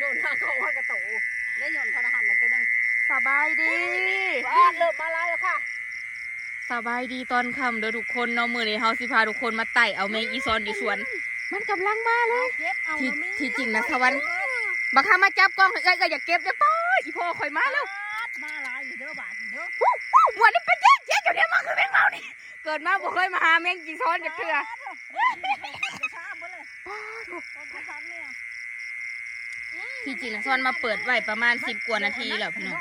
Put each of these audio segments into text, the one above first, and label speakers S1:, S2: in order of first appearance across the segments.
S1: โยนเขาว่ากระโตได้โยนเขาหันมาตัวนึง
S2: สบายดี
S1: เริ่มมาแล้วค่ะ
S2: สบายดีตอนค่ำเด้อทุกคนเนาะมื้อนี้เฮาสิพาทุกคนมาไต่เอาแมงอีซอนอยู่สวนมันกำลังมาเลยที่จริงนะสวรรค์บักฮามาจับกล้องเอ้ยก็อย่าเก็บเด้อป้ออีพ่อข่อยมาแล้ว
S1: มาลายอยู่เด้อบาทอยู่เด้อ
S2: หัวนี่เป็นเจ๊เดี๋ยวมาคือแมงเมานี่เกิดมาบ่เคยมาหาแมงอีซอนจักเทื่อที่จริงนะซอนมาเปิดไว้ประมาณ10 กว่านาทีแล้วพี่น้อง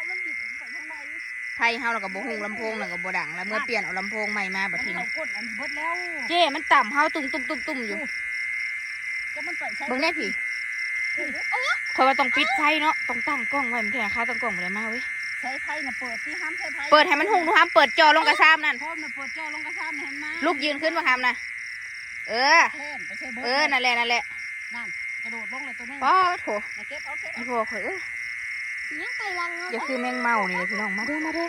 S2: ไทยเฮาแล้วก็บ่ฮู้ลำโพงแล้วก็บ่ดังแล้วเมื่อเปลี่ยนเอาลำโพงใหม่มาบัดทีนี้เจ้มันต่ำเฮาตุ้มอยู่เบิ่งได้พี่คอยว่าต้องปิดไฟเนาะต้องตั้งกล้องไว้มันเถอะนะคะตั้งกล้องบ่ได้มาเว้ย
S1: ใช้ไฟน่ะเปิดที่ห้ามใช้ไฟ
S2: เปิดให้มันหุ่งดูห้ามเปิดจอลงกระซามนั่น
S1: เปิดจอลงกระซามเห็นมั้ย
S2: ลูกยืนขึ้นบ่ห้ามนะนั่นแหละ
S1: นั่นกระโดดลงเลยตัวนึง
S2: ป้าโถ
S1: เก็บเอาเก็บ
S2: อีพ่อข่อยอย่าคือแมงเมานี่เลยพี่น้องมาเด้อ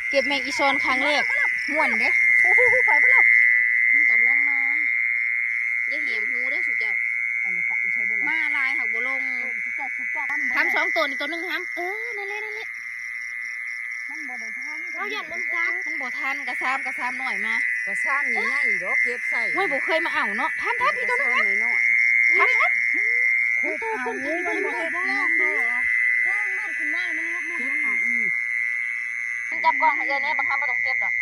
S2: เก็บแมงอีซอนครั้งแรกม่วนเด้
S1: ไปบ่แล้ว
S2: มันกำลังมาอย่าเหี่ยมหูเด้อสุเจ้ามาลายหักบ่ลงทำ2 ตัวนี่ตัวนึงห้ามนั่นแหละ
S1: มันบ่ได้ทัน
S2: เราหยัดมันกัดมันบ่ทันกระซามหน่อยมาก
S1: ระซามนี่ง่ายดอกเก็บใส่
S2: ห้วยบ่เคยมาเอาเนาะทันพี่ตัวนึงทัน
S1: คุกเอามันบ่เฮ็ดน้ำบ่มันขึ้นมาแล้วมันเก็บเอา
S2: มันจับกล้องให้เอ้ยเนี่ยบางครั้งบ่ต้องเก็บดอก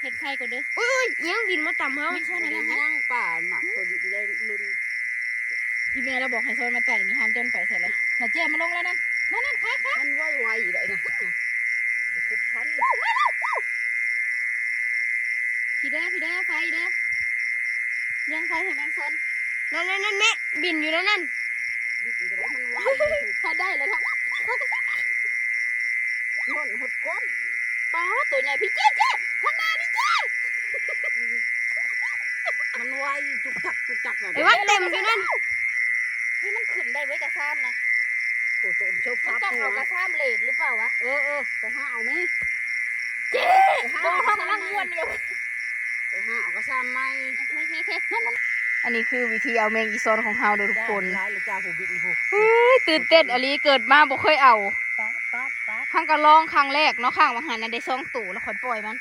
S2: เฮ็ดไข่ก่อนเด้ออุ้ยยังบินมาต่ำเฮา
S1: ไม่ใช่นั่นแหละย่างป่าหนักตัวใหญ่ลุน
S2: อีเมลเราบอกให้โซนมาไต่นี่ห้ามจนไปเสร็จเลยน่ะเจ๊มันลงแล้วนั่นค่ะ
S1: มันไวเลยนะคุกทัน
S2: พี่เด้อไฟเด้อยังไฟให้แมงซนนั่นแม่บินอยู่นั่น
S1: มันไว
S2: พอได้เลยครับ
S1: หดก้น
S2: ป้าตัวใหญ่พี่เจ๊ข้างหน้านี่เจ๊
S1: มันไวจุกจัก
S2: ไอ้วัดเต็มอยู่นั่นนี่มันขึ้นได้ไว้กระซ้ำนะมันต้องเอากระซ้ำเลดหรือเปล่าวะ
S1: ไปห้าเอาไหม
S2: เจ๊บอกเขากำลังม้วนอยู่
S1: ไปห้าเอากระซ้ำไหม
S2: อันนี้คือวิธีเอาแมงอีซอนของเฮาโดยทุกคนตื่นเต้นอลีเกิดมาบ่เคยเอาข้างก็ลองครั้งแรกเนาะข้างวังหันนั้นได้2 ตัวแล้วค่อยปล่อยมัน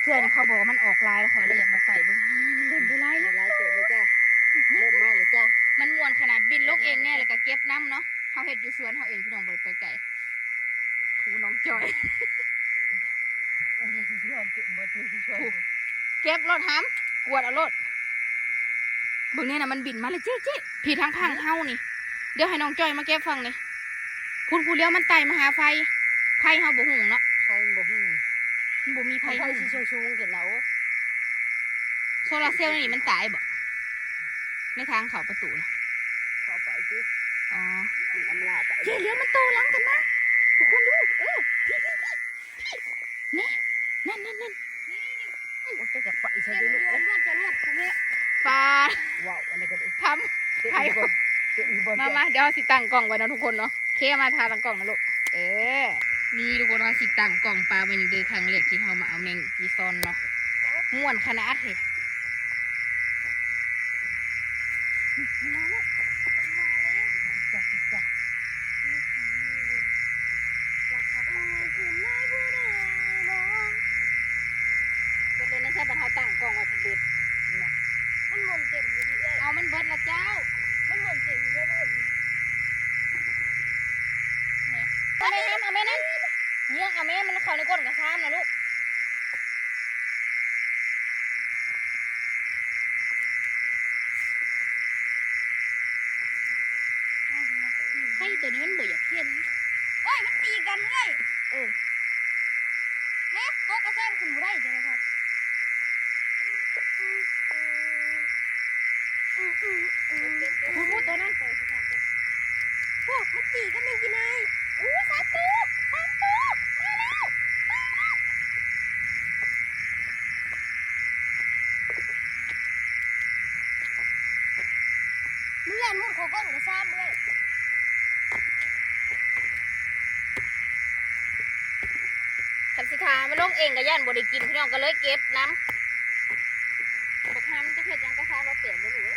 S2: เพื่อนเขาบอกว่ามันออกลายแล้วค่อยเลยอยากมาไต่ดูเล่นได้ลาย
S1: เต๋อเลยจ้าเริ่มมาเลยจ้า
S2: มันม่วนขนาดบินลกเองแน่เลยก็เก็บน้ำเนาะเขาเห็ดอยู่สวนเขาเองพี่น้องไปไก่ครูน้องจอยเก็บรถห้ำกวดเอารถเบื้องนี้นะมันบินมาเลยเจ๊ผีทางพังเฮานี่เดี๋ยวให้น้องจอยมาเก็บฟังเลยพูดเลี้ยวมันไต่มาหาไฟเฮาบ่หุงเนาะ
S1: ไฟบ่หุง
S2: มันบ่มีไฟ
S1: สิชูงกันแล้ว
S2: โซลาเซลล์นี่มันตายบ่ในทางเขาประตูนะ
S1: เข้าไปสิ
S2: อ๋อ
S1: มันอำลาไป
S2: เจ๊เลี้ยวมันโตหลังกันนะทุกคนดูพี่นี่นั่น
S1: โอ้จะจับไปใช่ด้วยลูก
S2: ปลา
S1: ว้าวอันนี้ก็ได้
S2: ทำไผ่มาเดี๋ยวสิตั้งกล่องไว้นะทุกคนเนาะเคมาทาตั้งกล่องนะลูกนี่ทุกคนว่าสิตั้งกล่องปลาเป็นเดือครั้งแรกที่เขามาเอาแมงอีซอนเนาะม่วนขนาดเลยมาแล้วจักเป็นเลยนะใช่ปะเขาตั้งกล่องไว้เด็ด
S1: มันหมุนเต็มอยู่เลย
S2: เอามันเบิดละเจ้า
S1: มันหมุนเต็มอยู่เลย
S2: เอาแม่ห้ามเอาแม่นั่นเนี่ยเอาแม่มันเข้าในก้นกระซ้ำนะลูกให้ตัวนี้มันบ่อยากเทียน
S1: โอ้ยมันตีกันเลยเนี่ยตัวกระซ้ำคุณบุไรเจ้าครับ
S2: พูดตัวนั้น
S1: พวกมันตีกันไม่กินไง3 ตัวมาแล้วมันเล่นมุดของก้อนกระซ้ำเลย
S2: ขันสิทามันลงเองกับย่านบริกินพี่น้องก็เลยเก็บน้ำบอกห้ามมันจะเห็ดยังกระซ้ำเราเปลี่ยนเลยหรือ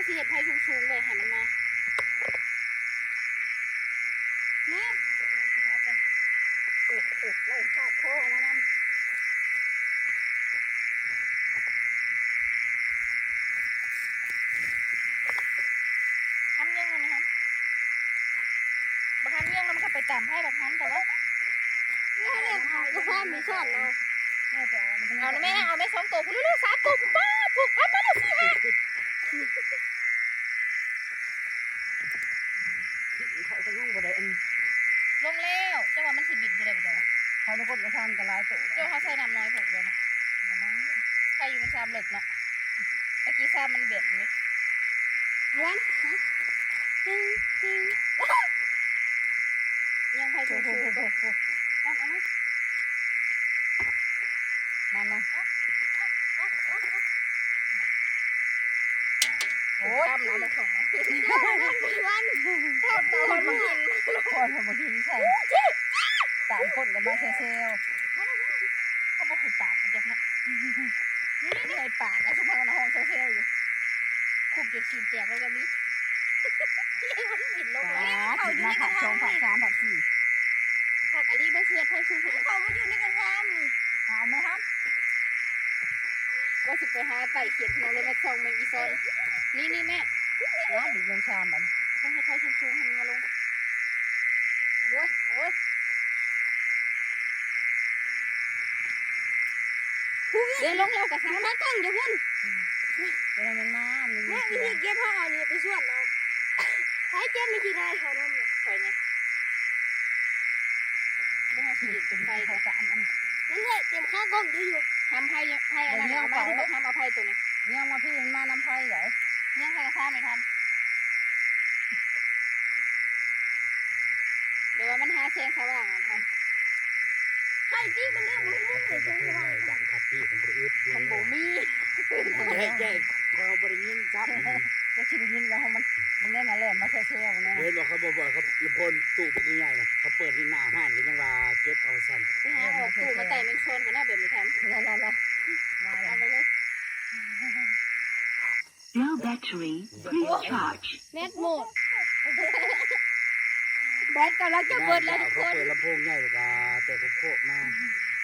S2: าสิเฮ็ดไผ่สูงๆไว้ให้มันมาแม่โอ้ไล่ขาดโค้งมานำทำยังไงนะครับบางครั้งยังมันก็ไปตามไผ่บางครั้งแต่ว่า
S1: เนี่ยเนี่ยกระซ้อนมีซ่อนเอา
S2: เอานะแม่นะเอาแม่2 ตัวคุณลูก3 ตัวป้าถูกทำมาแล้วสิฮะ
S3: เขาจะยุ่งบ่ได้อัน
S2: ลงแล้วจังหวะมันสิบินคือได้บ่จังหวะ
S3: เขาทุกคนก็ทำกันหลายตัว
S2: เจ้าเขาใส่น้ำน้อยผมเลยนะใครอยู่มันซ้ำเหล็กเนาะตะกี้ซ้ำมันเบ็ดนี่
S1: วันตึงตึง
S2: ยังไผ่ถูกถูกเอาไหม
S3: มา
S2: โอ้ยทำน้ำมันส่งมา
S1: เจ้าวันไปวัน
S2: ทำน้ำมันกิน
S3: คนเขามากินใส่ตามคนกันมาเซล
S2: เขาบอกคือปากมันจะนะนี่ไงปากนะสุภาพในห้องเซลอยู่คุกจะฉีดแจกแล้วกันนี้มันบินลงแล้ว
S3: เขาอยู่ในกระทงผัด3ผัด4
S2: ผักอลีเบอร์เซียไผ่ชุ่ม
S1: เขามาอยู่ในกระทำนี่
S3: เอาไหมครับ
S2: ว่าสิไปหาไต่เขียนพี่น้องเลยมาส่งแมงอีซอนนี่แม่
S3: ร้านดิบลงชามอัน
S2: ต้องให้ไผ่ชุ่มๆให้มันมาลงโอ้ยเดี๋ยวลงแล้วกระซ้ำ
S1: มากล้องอย่าพุ่น
S3: เป็นมันมา
S1: แม่วิธีเก็บเขาเอานี่ไปส่วนเอาใช้เก็บไม่กี่ได้เขาน้ำเลย
S2: คอยไงไม่ให้ผลิตเป็นไฟ
S3: เขาจะอัน
S1: นั่นเลยเตรียมข้าวกล้องอยู่
S2: ทำไพ่อันนั้นเอามาที่บอกทำเอาไพ่ตัวนี้
S3: เนี่ยมาพี่มาน้ำไผ่ไหน
S2: เนี่ยใครกระซ้ำไม่ทันเดี๋ยวว่ามันหาแสงสว่างทัน
S1: ใครที่มันเรียกมันมุ่งเลยจังหวะ
S4: ดังครับพี่มันบริอึด
S2: มันโบมี
S4: แย่แย่พอเราบริยินครับ
S3: จะชิบยินแล้วมันเล่นอะไรมาเซลเนี่ย
S4: เห็นบอกเขาบอกเขาลำพนตู้เป็นใหญ่นะเขาเปิดที่หน้าห้านกันยังว่าเก็บเอาสั่น
S2: ไปหาออกตู้มาไต่แมงโซนกันหน้าแบบนี้ทัน
S3: นั่นมา
S2: เอาไปเลย
S5: Low battery, please charge.
S1: แมทโหมดแบตกำลังจะเบิดแล้วทุกคน
S4: เปิดลำโพงใหญ่กว่าแต่ก็โคมา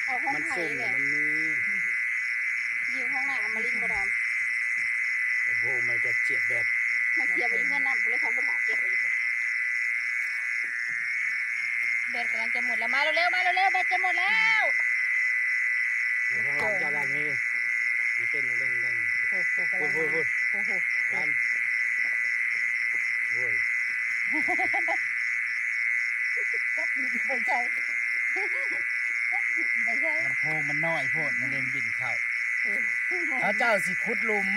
S2: ออกห้อง
S4: มัน
S2: ไผ่
S4: สุ่ม
S2: เลย
S4: มันมี
S2: ยิงห้องหน้าอมรินทร์บดาม
S4: ลำโพงมันจะเจียบแบบ
S2: มาเกียบไปเพื่อนน้ำกูเลยคันปัญหาเก็บไปอยู่แบตกำลังจะหมดแล้วมาเร็วแบตจะหมดแล้ว
S4: ข้างหลังเจ้าด้านนี้มันเต้นเร่งพูดกันโอ้ย
S3: ไปใช่ไปใช่
S4: ลำโพงมันน้อยโพดมันเดินบินเข้าเขาเจ้าสิขุดหลุม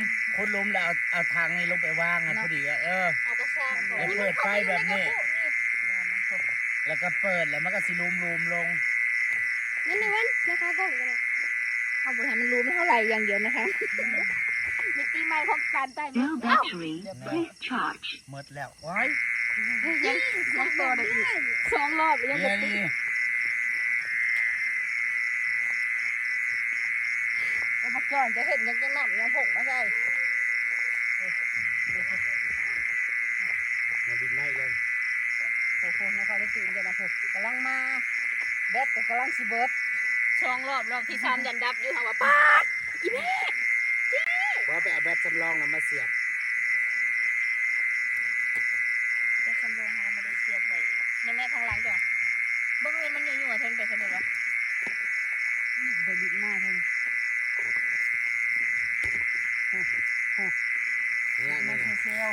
S4: แล้วเอาทางนี้ลงไปวางอ่ะพอดีเออ
S2: เอากระซ้ำ
S4: แล้วเปิดไฟแบบนี้ แล้วก็เปิดแล้วมันก็สิลุมลง
S1: นั่นเลยวันนะคะกล้องกันเลย
S2: เอาไปให้มันรู้มันเท่าไหร่อย่างเดียวนะคะมิติใหม่ของการใต้
S5: Low battery, please charge.
S4: หมดแล้วว้าย
S2: ยังตัวได้อีก2 รอบยัง
S4: เดี๋
S2: บ่
S4: ยว
S2: ติด
S4: นี้
S3: มาจอนจะเห็นยังจะหนับยังผงมาใช่
S4: มาบินไม่เลย
S3: โอ้โหในความตื่นจะนะผมกำลังมาแบตก็กำลังสิเบิร์ด
S2: 2 รอบที่3ยันดับอยู่ค่ะว่าป้าดอีแม่
S4: ว่าไปเอาแบตจำลองแล้วมาเสียบ
S2: จะสำรองเขามาได้เสียบไว้ในแม่ทางหลังจ้ะบ่เห็นมันอยู่ๆเทินไปสำเร็จวะ
S3: เดินบินมาเท่า
S4: เนี่ย
S3: มา
S4: นี่
S3: เซล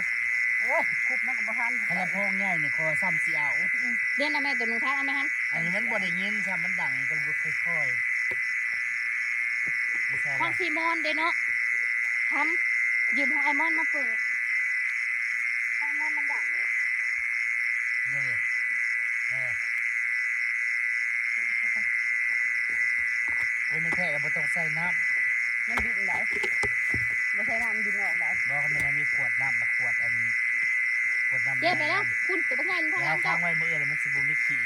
S3: โอ้ยคุบนักประพันธ์
S4: ถ้าลำโพงใหญ่เนี่ยคอซ้ำสีเอา
S2: เดี๋ยวนะแม่ตัวหนูทักเอาไหมฮัน
S4: อันนี้มันบ่ได้ยินใช่มันดังกันค่อยๆไม่ใช่
S2: ห้อ
S4: ละ
S2: งซีมอนเด้เนาะทำยืมของไอมอนมาเปิดไอมอนมันดังเลย
S4: นี่โอ้ยไม่แท้แล้วบ่ต้องใส่น้
S3: มันบินไหนไม่ใช่น้ำบินออกไหน
S4: ำบอกมันมีขวดน้ำมาขวดอันขวดน้ำ
S2: เดี๋ยวไปแล้วคุณตัวใหญ่ทางห
S4: แล้
S2: ลั
S4: ว
S2: ง
S4: ค้า
S2: เจ้าง
S4: ไว้มือแล้วมันสิบ่มีขี้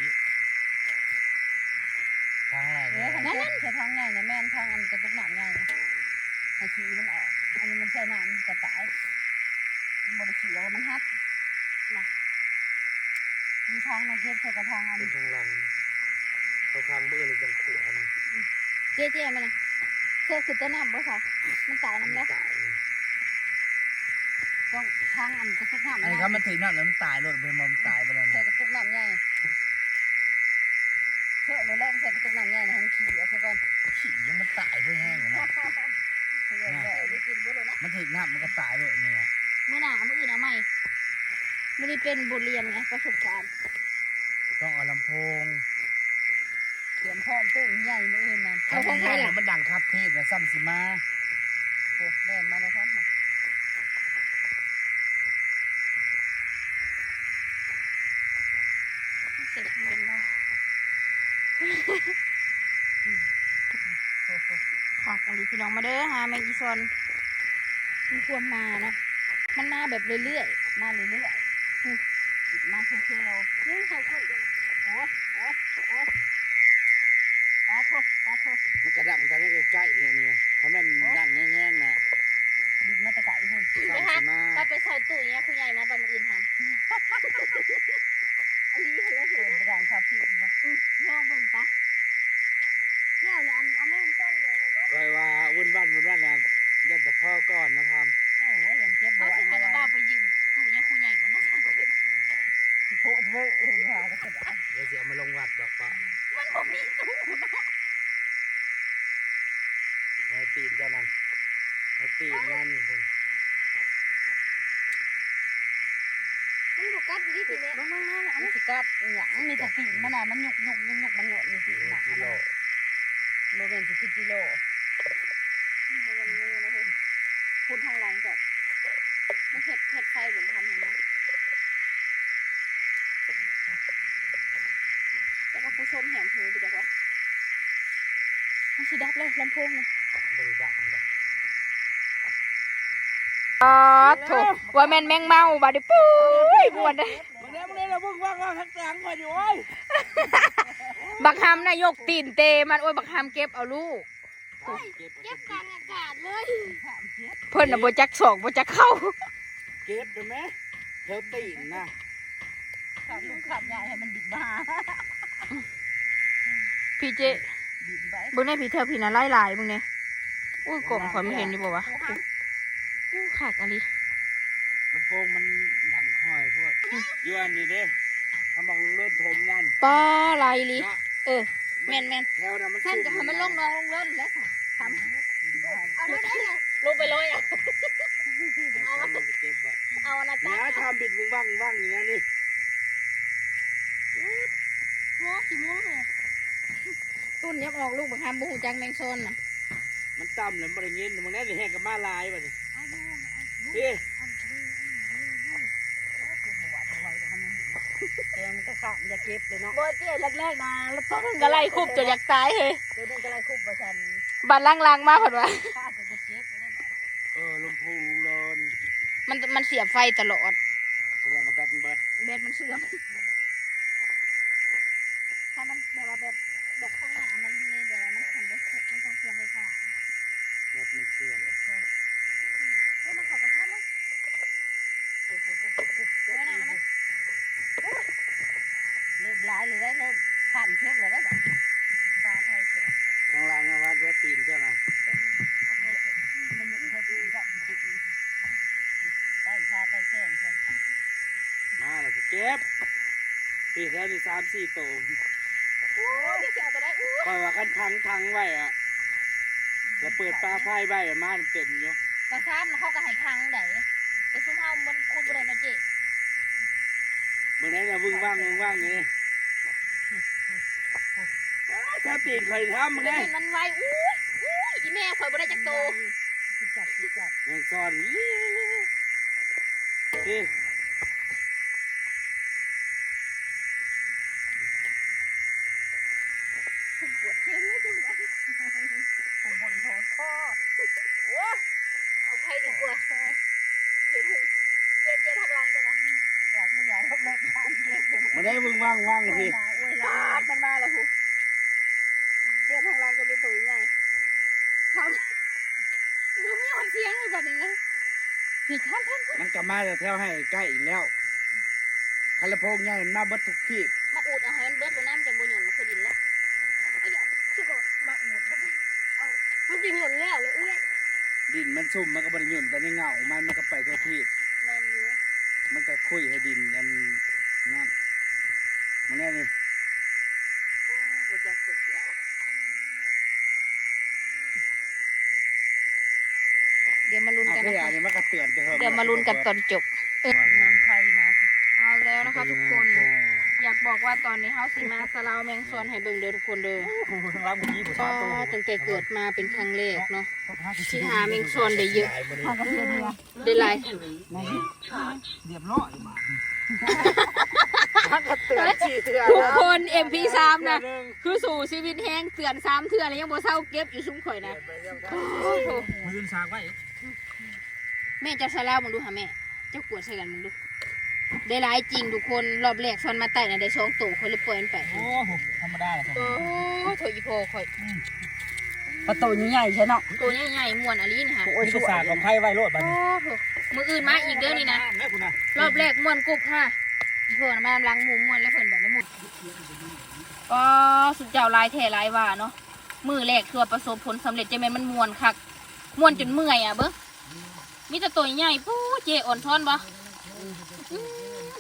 S4: ค้างอะไร
S3: เอ
S4: เนี่
S3: อย ทางนั้นใช้ทางใหญ่เนี่ยแม่นทางอันกระตุกหนักใหญ่ให้ขี้มันออกอันนี้มันใช้น้ำกระต่าย บริสุทธิ์แล้วมันฮัดนะมีทางมาเก็บใส่กระทางอัน
S4: เป็นทางหลังเขาทางเบื่อเลยจังขวาน
S2: เจ๊มันนะเคยขึ้นต้นน้ำบ่ค่ะมันตายน้ำแล้ว
S4: ตาย
S3: ต้องทางอันกระตุกน้ำ
S4: อันนี้ครับมันถึงน้ำแล้วมันตายรถเป็นมอมตายไปแล้ว
S3: ใส่กระตุกน้ำใหญ่เชื่อรถแรกใส่กระตุกน้ำใหญ่นะให้ขี่เอาซะก่อน
S4: ขี่ยังมันตายเพื่อแห้งนะ มันถึงน้ำมันก็ตายเลยเนี่ย
S2: เมื่อหนามื่ออื่นเอาใหม่มื่อนี้เป็นบทเรียนไงประสบการณ์
S4: ต้องเอาลำโพง
S3: เตรียมพร้อมตู้ใหญ่มื้ออื่นนั่น
S2: เอาของใครล่ะ
S4: มันดังคัดเทศนะซ้ำสิมา
S3: โอ้แล่นมาแล้วครับนะ
S2: เสร็จเป็นแล้วฝากอะไรพี่น้องมาเด้อหาแมงอีซอนมันควรมาเนาะมันมาแบบเรื่อย
S3: มาเรื่อยๆมาเที่ยว
S2: ๆนี่เขาคนเดียว
S3: ๆโอ้ปลาทุบ
S4: มันกระดังแต่ไม่ใกล้ๆเนี่ยถ้ามันดังแง่ๆนะ
S3: ดินมาตะไก่เพิ่น
S2: ไป
S4: ซ้ำ
S2: ฮะ
S4: สิมา
S2: ถ้าไปใส่ตู้อย่างเงี้ยคุณใหญ่มาตอนอื่นทำอันนี้เห็นแล้ว
S3: เปิดไปดังคาฟีบ่
S2: ลองเบิ่งปะเนี่ยเลยเอาแม่งซ่อนเลย
S4: คอยว่าวุ่นวันนะยันแต่พ่อก่อนนะครับ
S3: โอ้ยยังเก็บ
S2: เขา
S3: บ่
S2: สิให้ระบ้าไปยืมตู้เนี่ยคุณใหญ่กันนะ
S3: โคตรเวอร์ว่าแล้วก็ได้
S4: เดี๋ยวจะเอามาลงวัดดอกปะ
S2: มันบ่มีตู้เนาะ
S4: ในตีนเจ้านั่นในตีนนั่นคุณ
S2: มันบ่กัดดิทีเนี้ยลงมาแล้ว
S3: มันสิกัดหยังมีแต่ตีนมันน่ะมันยุกมันโยนนี่สิหนัก
S4: กิโล
S3: โมเมนต์สิกิโล
S2: มันงูนะเฮ้ยพูดทางหลังจ้ะมันเห็ดไฟเหมือนทำอย่างนั้นแต่ก็ผู้ชมแหมหูไปจากว่ามันสิดับเลยลำโพงเลย
S4: บริดักมัน
S2: โถว่าแม่นแมงเมาบาดปุ้ยบวนเลย
S4: มึงเนี่ยเราเพิ่งว่างทั้งกลางก่อนอยู่โอ้ย
S2: บักฮำนายกตีนเตมันโอ้ยบักฮำเก็บเอาลูก
S1: เก็บกลางอากาศเลย
S2: เพิ่นน่ะบ่จักศอกบ่จักเข้า
S4: เก็บได้ไหมเธอตีนนะ
S3: ขาดลูกขาดใหญ่ให้มันดิบมา
S2: พี่เจ
S3: ดิบไป
S2: เบิ่งในพี่แถวพี่น่ะหลายๆมึงเนี่ยอุ้ยกล่องข่อยไม่เห็นอยู่บ่วะอู้ขากอะไร
S4: ลำโพงมันดังคอยพวกยวนนี่เด้ทำบังเลื่อนถมนั่น
S2: ป้าลายลิเออแม่น
S4: แถวนั้นมัน
S2: ๆท่านก็ให้มันลงน้องลงเล่นแล้วค่ะท
S1: เอาแล้วได้เลย
S2: ำลงไปเลยอ่ะ
S4: เอาเก็บไว้
S2: เอาอันนั้น
S4: เนี่
S2: ตั
S4: ยทำบิดมึงว่างอย่างนี้นี่
S2: หัวขี้ม้วเลยตุ้นยับออกลูกบักฮำบ่ฮู้จักแมงซอนน่ะ
S4: มันต่ำเลยมันอย่างนี้มึงแน่จะแหกกับมาลายป่ะนี่พี่
S3: แต่มันก็ขาดอย่าเก็บเลยเนาะ
S2: บ่เตี้ยแรกๆนะแล้วต้นกะไลคุบจะอยากตายเฮ้
S3: ตัวนึงก็ไรคุบประชัน
S2: บัดล่างๆมาเพิ่นว่า
S3: ขาดจะเก็บเลย
S4: ลำโพงลน
S2: มันเสียบไฟตลอด
S4: แสดงว่าแบตเบิด
S2: แบตมันเสื่อมถ้ามันแบบว่าแบบข้างหน้ามันเลยแบบว่ามันแข็งได้มันต้องเสียงไฟฟ้า
S4: แบตมันเสื่อม
S2: เฮ้ยมันขอกระทะมั้ยไว้หน้ามัน
S3: เริ่มร้ายเลยได้เริ่มขาดเช็คเลยได้แบบปลาไทยเสีย
S4: ข้างล่างว่าแบตตีนเจ้านะ
S3: มันอยู่แค่ตีนก็ติดใต้ชาใต้แข้งใช่
S4: มาแล้วเก็บพี่แถวนี้3-4ตัว
S2: โอ้ยเสียวตัวไหนอู้
S4: คอยว่ากันพังไว้อะแล้วเปิดปลาไฟไว้อะมาเต็มอยู่
S2: กระซ้ำเขาก็ให้พังได้แต่ซุ่มเฮามันคุณบ่ได้นะเจ๊
S4: เมื่อไหร่เราว่างนี่แถวตีนคอยทำมึง
S2: แล้
S4: ไง
S2: วมันไวอุ้ยอีแม่ข่อยบ่ได้จักโต
S3: จับ
S4: แมงซอนพี่
S2: ปวดเข็มเลยจัง
S3: ผมบ่นโทษพ่อ
S2: โอ้เอาไปดีกว่าเจ๊ทางหลังจ้ะนะ
S3: อยากไม่อยากเลิกทานเก็บเลย
S4: เมื่อไหร่ว่างพี่
S2: มันมาแล้วฮูเจ๊ทางหลังจะไปตุ๋ยไงทำมันมีหอนเสียงเลยแบบนี้นะ พี่ท่าน
S4: มันกลับมาจะแถวให้ใกล้อีกแล้วคันละโพงใหญ่มาเบิดทุกที่
S2: มาอูดเอาให้มันเบิดบ่น้ำจังบ่หย่อนมันคือดินแล้ว
S1: ชิโกมาอูดมันจะหย่อนแล้วเลยเอ้ย
S4: ดินมันซุ่มมันก็บริยุ่นแต่ในเงามันก็ไปทั่วที่
S2: แม่นอยู่
S4: มันก็คุยให้ดินอันนั่นมันแน่นี่
S2: บ่จักสุดเสียวเดี๋ยวมาลุ้น
S4: เอา
S2: กัน
S4: ข
S2: นะ
S4: ยะ
S2: คะ
S4: นี่มันก็เตือนไปเถอะ
S2: เดี๋ยวมาลุ้นกันตอนจบ
S3: น้ำไข่มา
S2: เอาแล้วนะคะทุกคน อยากบอกว่าตอนนี้เฮาสิมาสะเลาแมงซอนให้เบิ่งเด้อทุกคนเด้อ
S4: ทั้งรับเมื่อกี้ผม
S2: ก็ตั้งแต่เกิดมาเป็นครั้งแรกเนาะที่หาแมงซอนได้เยอะได้หลาย
S4: เรียบร้อยมา
S3: เตือนฉี่เตือน
S2: ทุกคน MP3 นะคือสู่ชีวิตแห้งเตือน3เทื่อแล้วยังบ่เศร้าเก็บอยู่ซุ้มข่อยนะโอ้โห
S4: มือสากไว้
S2: แม่เจ้าสะเลามึงดูหาแม่เจ้ากวดใส่กันมึงดูได้หลายจริงทุกคนรอบแรกซอนมาไต่น่ะได้2ตัวคนเลยปล่อยมันไป
S4: โอ้โหธรรมดาเลยครับ
S2: โอ้โถอีโพข่อย
S3: ประตูใหญ่ใช่เนาะ
S2: ตัวใหญ่ๆม่วนอะลีนี่ค่ะ
S4: นี่ก็สากของไพ่ไว้โลดบัด
S2: โอ้
S4: นี้
S2: โหมืออื่นมาอีกเด้อนี่นะ
S4: แม่คุณนะ
S2: รอบแรกม่วนกุบค่ะอีโพน่ะมาล้างหมูม่วนแล้วเพิ่นบอกได้หมดก็สุดเจ้าลายแท้ลายว่าเนาะมือแรกคือประสบผลสำเร็จจะแม่นมันม่วนคักม่วนจนเมื่อยอ่ะเบิ่งมีแต่ตัวใหญ่ปู้เจอ่อนช้อนบ่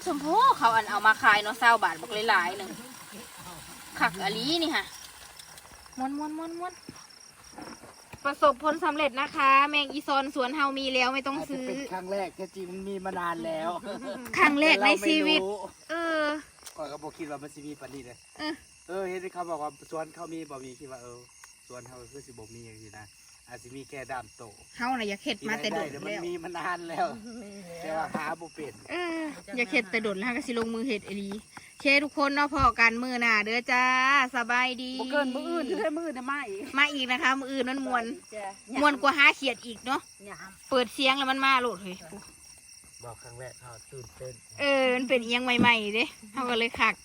S2: สมโพเขาอันเอามาขายเนาะ20 บาทบักหลายๆหนึงคักอะลีนี่ค่ะม่วนประสบผลสำเร็จนะคะ แมงอีซอนสวนเฮามีแล้วไม่ต้อง
S4: อาจจะ
S2: ซื้อ
S4: เป็นครั้งแรกแค่จริงมันมีมานานแล้ว
S2: ครั้งแรกในชีวิต เออ
S4: ก่อนก็บอกคิดว่ามันสิมีปานนี้เลย
S2: เออ
S4: เห็นที่เขาบอกว่าสวนเขามีบ่มีคิดว่าสวนเขาคือสิบ่มีอย่างนี้นะอาจสิมีแค่ด้ามโต
S2: เฮาน่ะอยากเฮ็ดมาแต่โดด
S4: เดี๋ยวมัน
S2: แล้ว
S4: มีมานานแล้วแต่ว่าหาบ่เป็น
S2: เอออยากเฮ็ดแต่โดดแล้วก็สิลงมือเฮ็ดอีหลีเคทุกคนเนาะพอกันมื้อหน้าเด้อจ้าสบายดี
S3: บ่เกินมื้ออื่นได้มื้อได้มาอีก
S2: มาอีกนะคะมื้ออื่นมันม่วนกว่าหาเขียดอีกเนาะเปิดเสียงแล้วมันมาโลดเฮ้ย
S4: บอกครั้งแรกเขาตื่นเต้น
S2: มันเป็นอีหยังใหม่ๆเด้เฮาก็เลยคัก